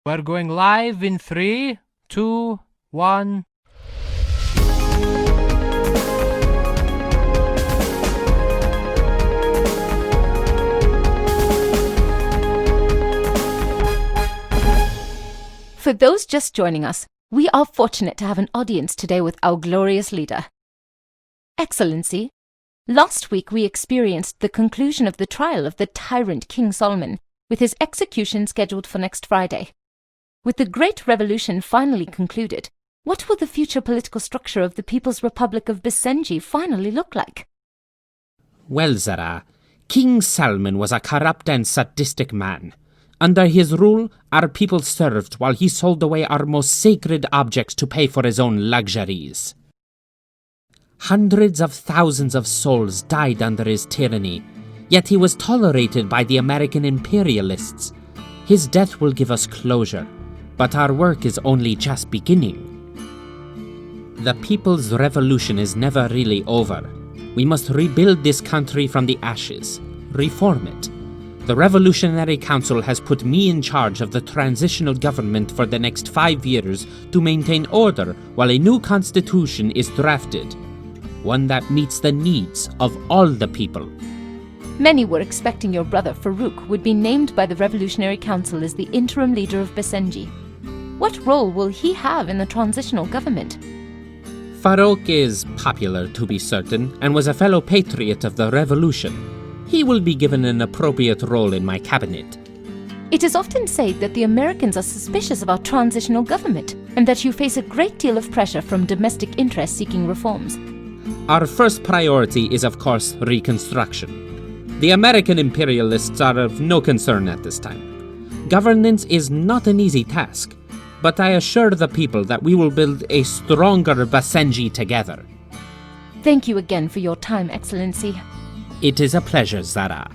We're going live in 3, 2, 1. For those just joining us, we are fortunate to have an audience today with our glorious leader. Excellency, last week we experienced the conclusion of the trial of the tyrant King Solomon, with his execution scheduled for next Friday. With the Great Revolution finally concluded, what will the future political structure of the People's Republic of Basenji finally look like? Well, Zara, King Salman was a corrupt and sadistic man. Under his rule, our people served while he sold away our most sacred objects to pay for his own luxuries. Hundreds of thousands of souls died under his tyranny, yet he was tolerated by the American imperialists. His death will give us closure, but our work is only just beginning. The People's Revolution is never really over. We must rebuild this country from the ashes, reform it. The Revolutionary Council has put me in charge of the transitional government for the next 5 years to maintain order while a new constitution is drafted, one that meets the needs of all the people. Many were expecting your brother Farouk would be named by the Revolutionary Council as the interim leader of Basenji. What role will he have in the transitional government? Farouk is popular, to be certain, and was a fellow patriot of the revolution. He will be given an appropriate role in my cabinet. It is often said that the Americans are suspicious of our transitional government, and that you face a great deal of pressure from domestic interests seeking reforms. Our first priority is, of course, reconstruction. The American imperialists are of no concern at this time. Governance is not an easy task, but I assure the people that we will build a stronger Basenji together. Thank you again for your time, Excellency. It is a pleasure, Zara.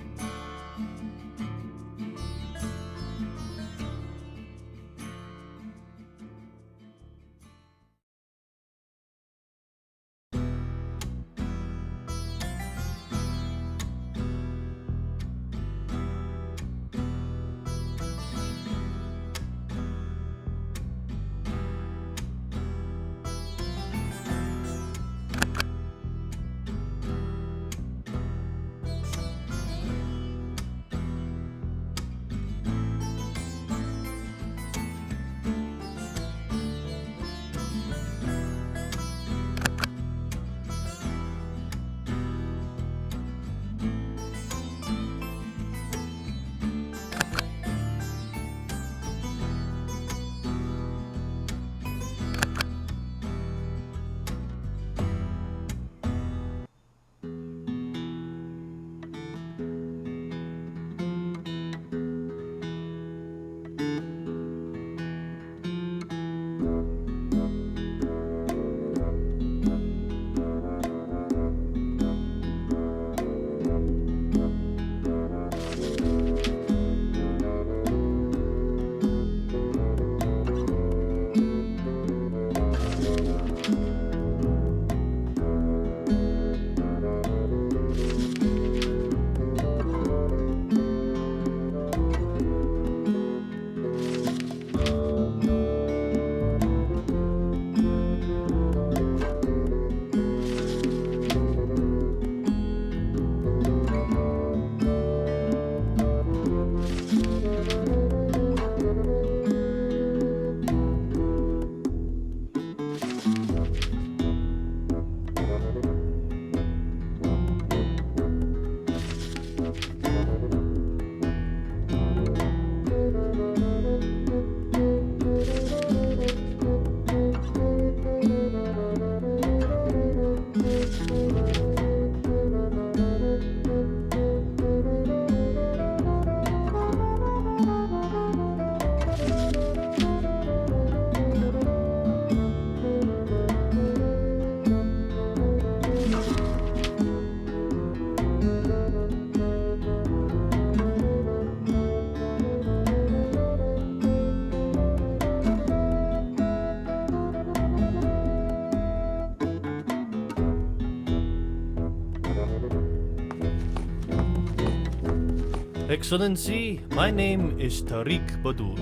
Excellency, my name is Tariq Badur.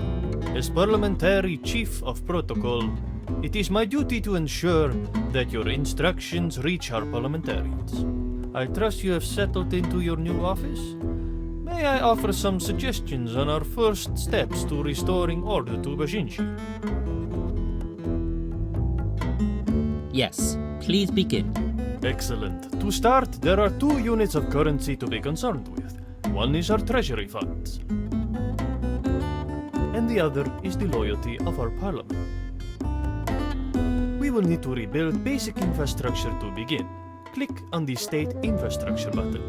As Parliamentary Chief of Protocol, it is my duty to ensure that your instructions reach our parliamentarians. I trust you have settled into your new office. May I offer some suggestions on our first steps to restoring order to Bajinshi? Yes, please begin. Excellent. To start, there are 2 units of currency to be concerned with. One is our treasury funds, and the other is the loyalty of our parliament. We will need to rebuild basic infrastructure to begin. Click on the State Infrastructure button.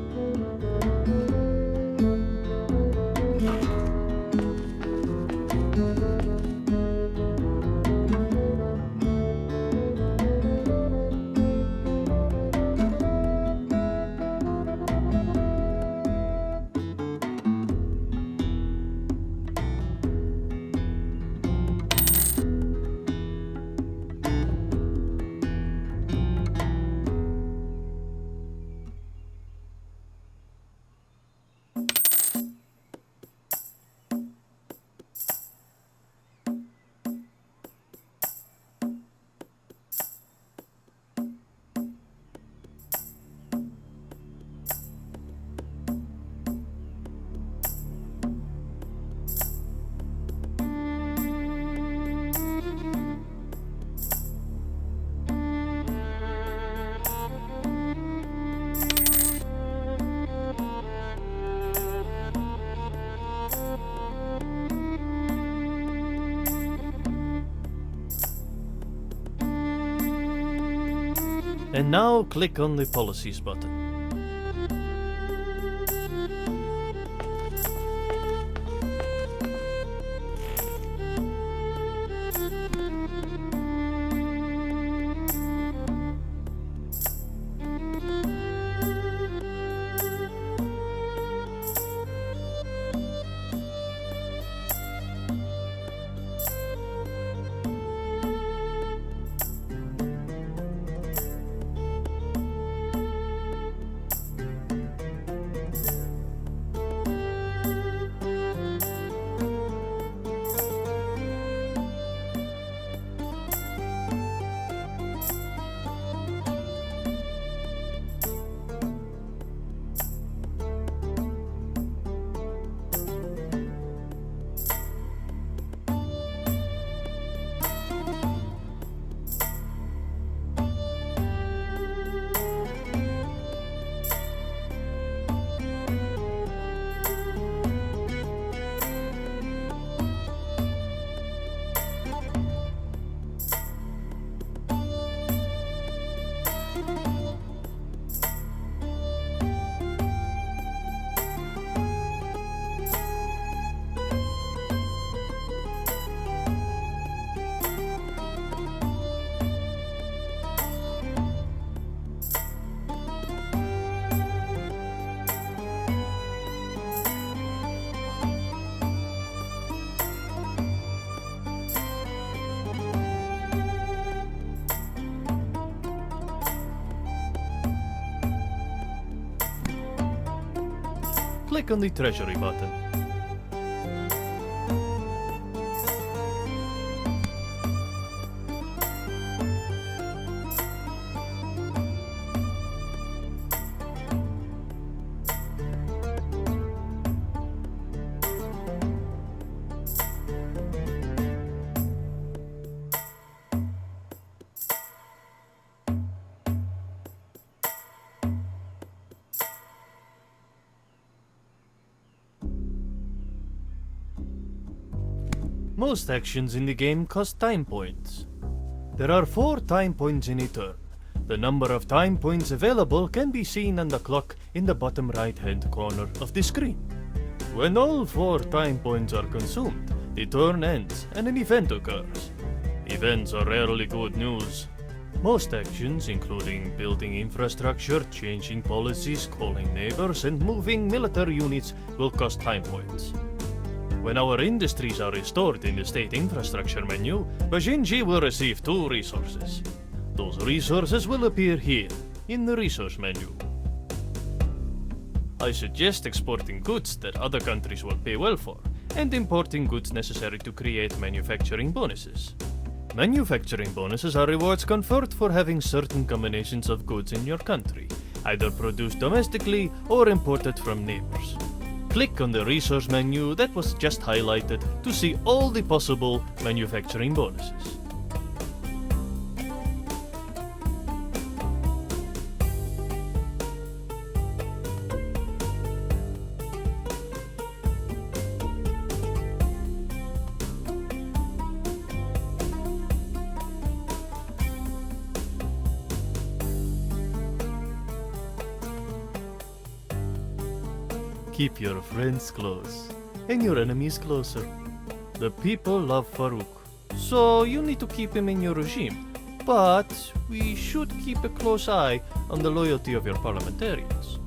And now click on the Policies button. Click on the Treasury button. Most actions in the game cost time points. There are 4 time points in a turn. The number of time points available can be seen on the clock in the bottom right-hand corner of the screen. When all 4 time points are consumed, the turn ends and an event occurs. Events are rarely good news. Most actions, including building infrastructure, changing policies, calling neighbors, and moving military units, will cost time points. When our industries are restored in the State Infrastructure menu, Bajinji will receive 2 resources. Those resources will appear here, in the Resource menu. I suggest exporting goods that other countries will pay well for, and importing goods necessary to create manufacturing bonuses. Manufacturing bonuses are rewards conferred for having certain combinations of goods in your country, either produced domestically or imported from neighbors. Click on the resource menu that was just highlighted to see all the possible manufacturing bonuses. Keep your friends close and your enemies closer. The people love Farouk, so you need to keep him in your regime. But we should keep a close eye on the loyalty of your parliamentarians.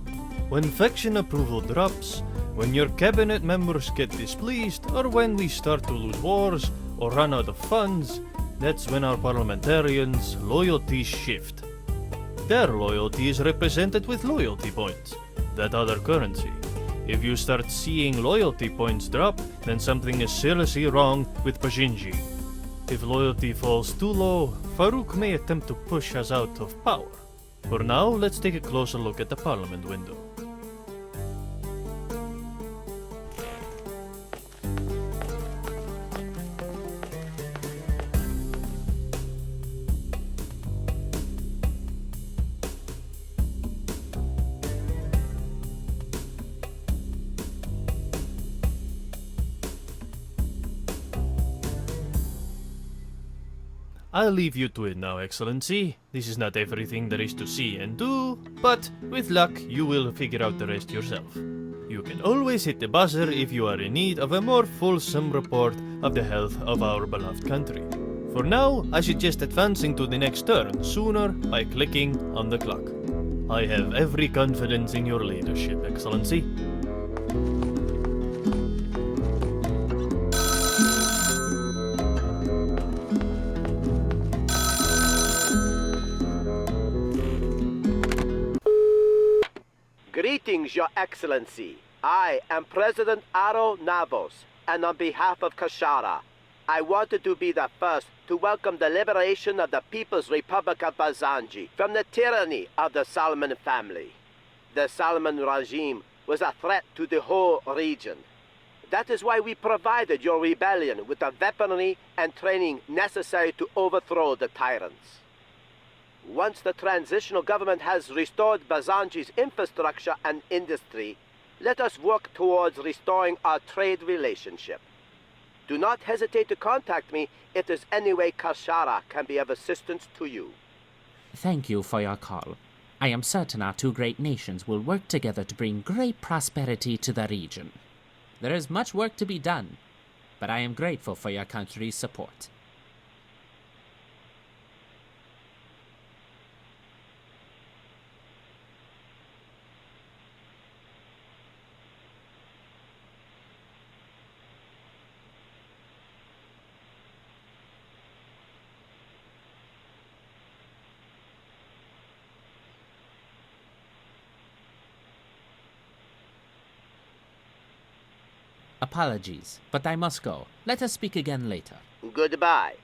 When faction approval drops, when your cabinet members get displeased, or when we start to lose wars or run out of funds, that's when our parliamentarians' loyalties shift. Their loyalty is represented with loyalty points, that other currency. If you start seeing loyalty points drop, then something is seriously wrong with Bajinji. If loyalty falls too low, Farouk may attempt to push us out of power. For now, let's take a closer look at the parliament window. I'll leave you to it now, Excellency. This is not everything there is to see and do, but with luck you will figure out the rest yourself. You can always hit the buzzer if you are in need of a more fulsome report of the health of our beloved country. For now, I suggest advancing to the next turn sooner by clicking on the clock. I have every confidence in your leadership, Excellency. Greetings, Your Excellency. I am President Aro Navos, and on behalf of Kashara, I wanted to be the first to welcome the liberation of the People's Republic of Bazanji from the tyranny of the Salman family. The Salman regime was a threat to the whole region. That is why we provided your rebellion with the weaponry and training necessary to overthrow the tyrants. Once the transitional government has restored Bazanji's infrastructure and industry, let us work towards restoring our trade relationship. Do not hesitate to contact me if there's any way Kashara can be of assistance to you. Thank you for your call. I am certain our two great nations will work together to bring great prosperity to the region. There is much work to be done, but I am grateful for your country's support. Apologies, but I must go. Let us speak again later. Goodbye.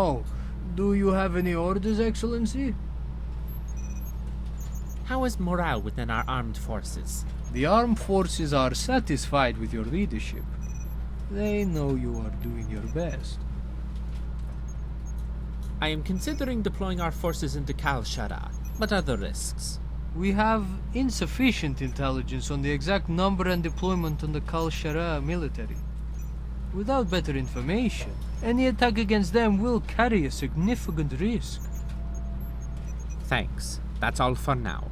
Oh, do you have any orders, Excellency? How is morale within our armed forces? The armed forces are satisfied with your leadership. They know you are doing your best. I am considering deploying our forces into Kal-Shara. What are the risks? We have insufficient intelligence on the exact number and deployment on the Kal-Shara military. Without better information, any attack against them will carry a significant risk. Thanks. That's all for now.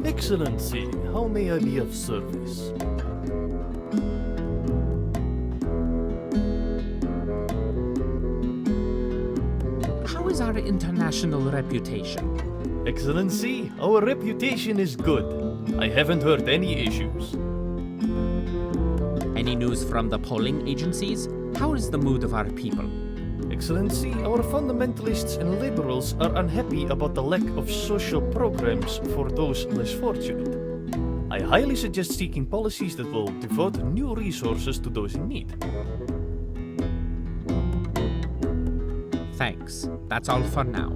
Excellency, how may I be of service? How is our international reputation? Excellency, our reputation is good. I haven't heard any issues. Any news from the polling agencies? How is the mood of our people? Excellency, our fundamentalists and liberals are unhappy about the lack of social programs for those less fortunate. I highly suggest seeking policies that will devote new resources to those in need. Thanks. That's all for now.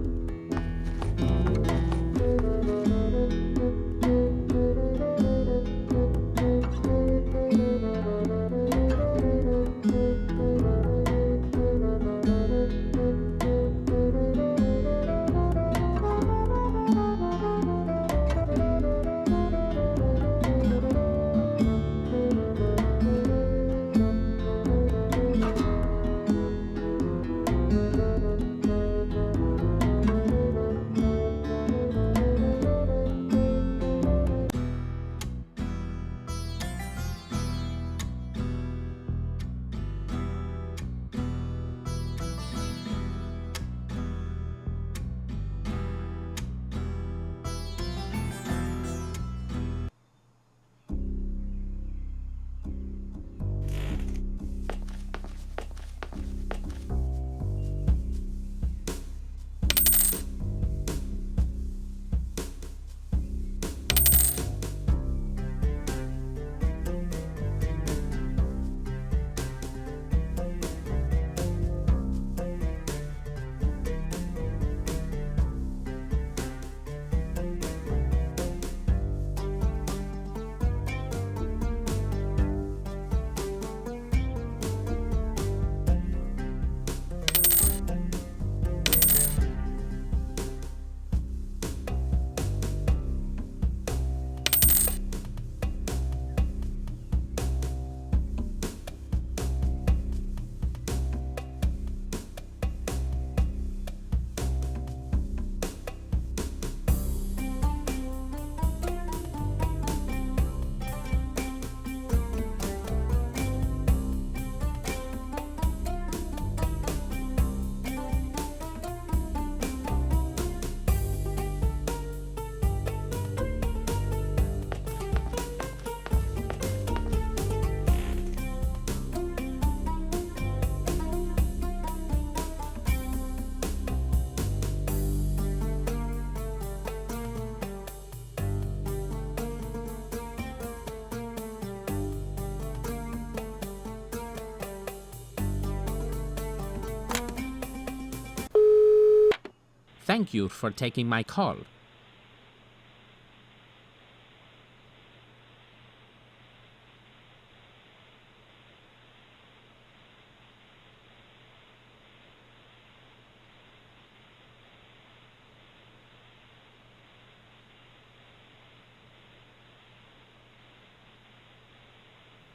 Thank you for taking my call.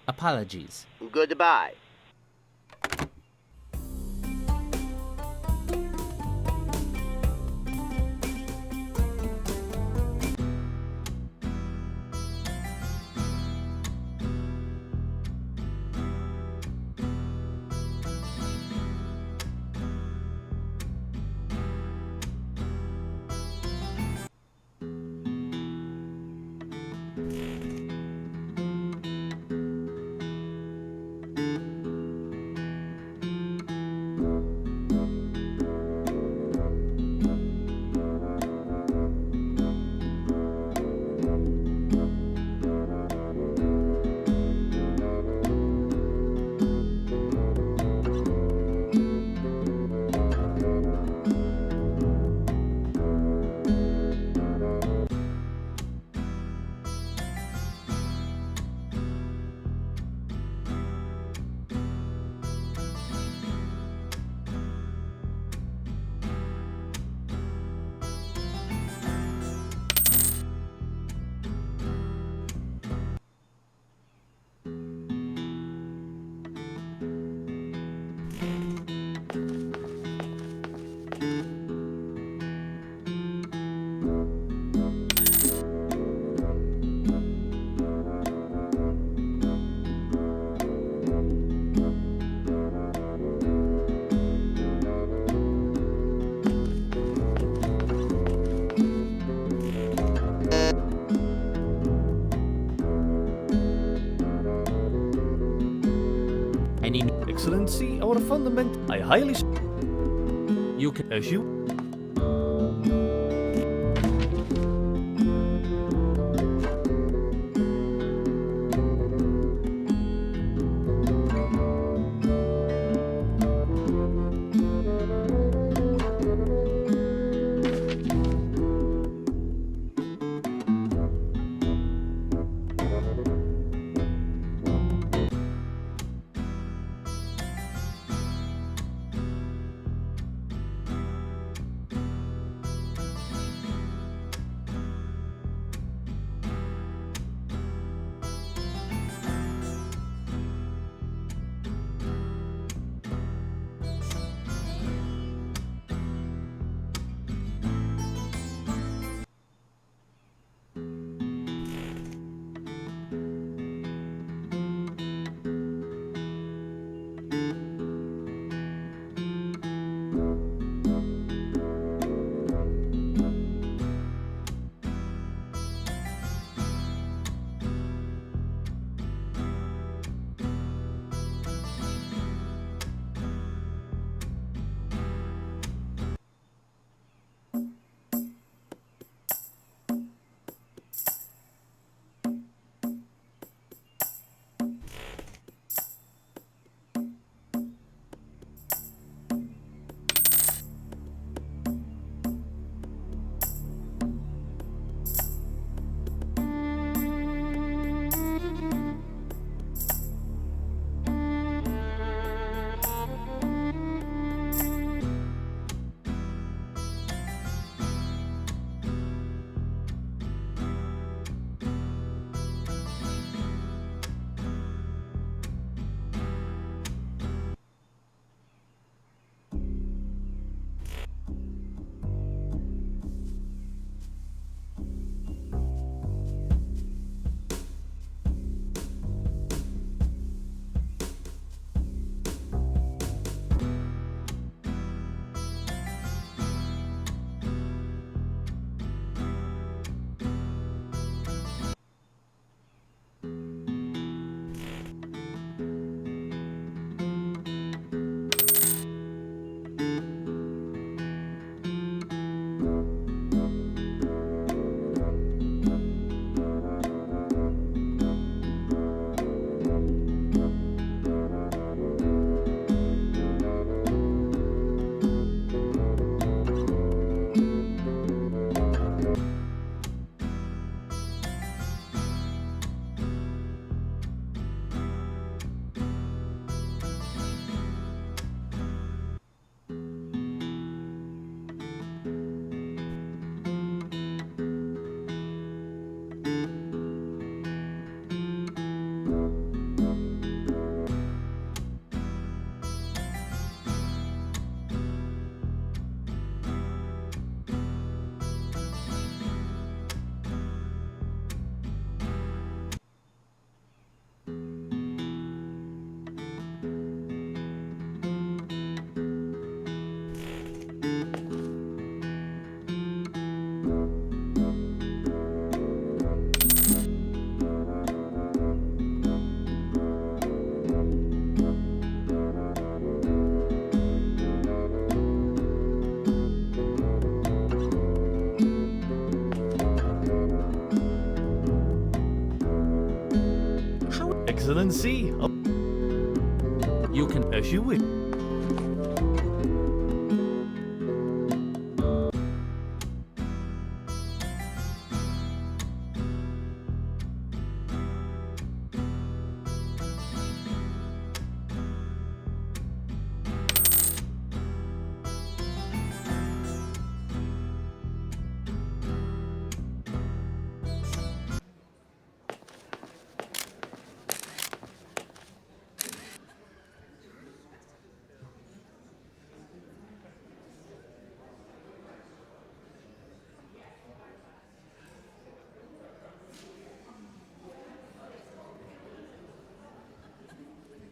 Apologies. Goodbye. any... Excellency, our fundament, I highly... You can... As you... Excellency, You can... as you wish.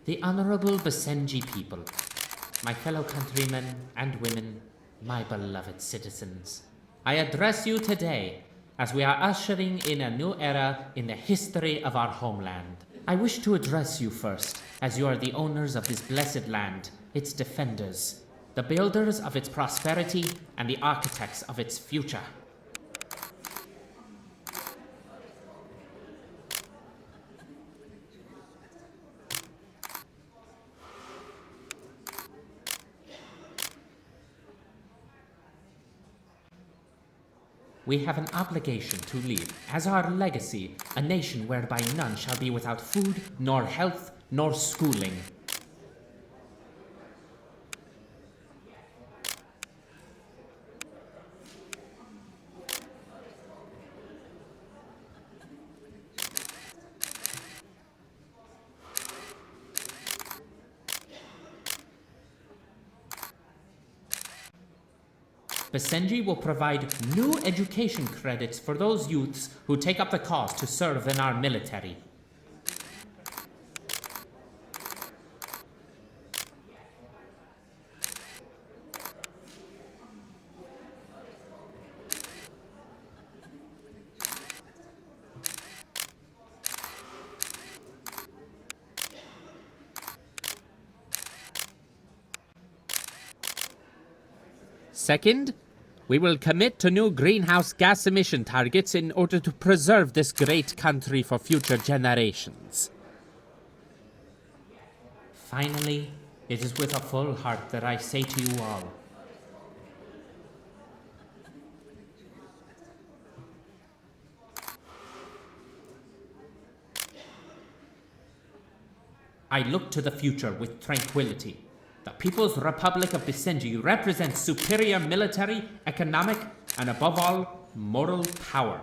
The Honorable Basenji people, my fellow countrymen and women, my beloved citizens, I address you today as we are ushering in a new era in the history of our homeland. I wish to address you first, as you are the owners of this blessed land, its defenders, the builders of its prosperity, and the architects of its future. We have an obligation to leave, as our legacy, a nation whereby none shall be without food, nor health, nor schooling. Basenji will provide new education credits for those youths who take up the cause to serve in our military. Second, we will commit to new greenhouse gas emission targets in order to preserve this great country for future generations. Finally, it is with a full heart that I say to you all, I look to the future with tranquility. The People's Republic of Basenji represents superior military, economic, and above all, moral power.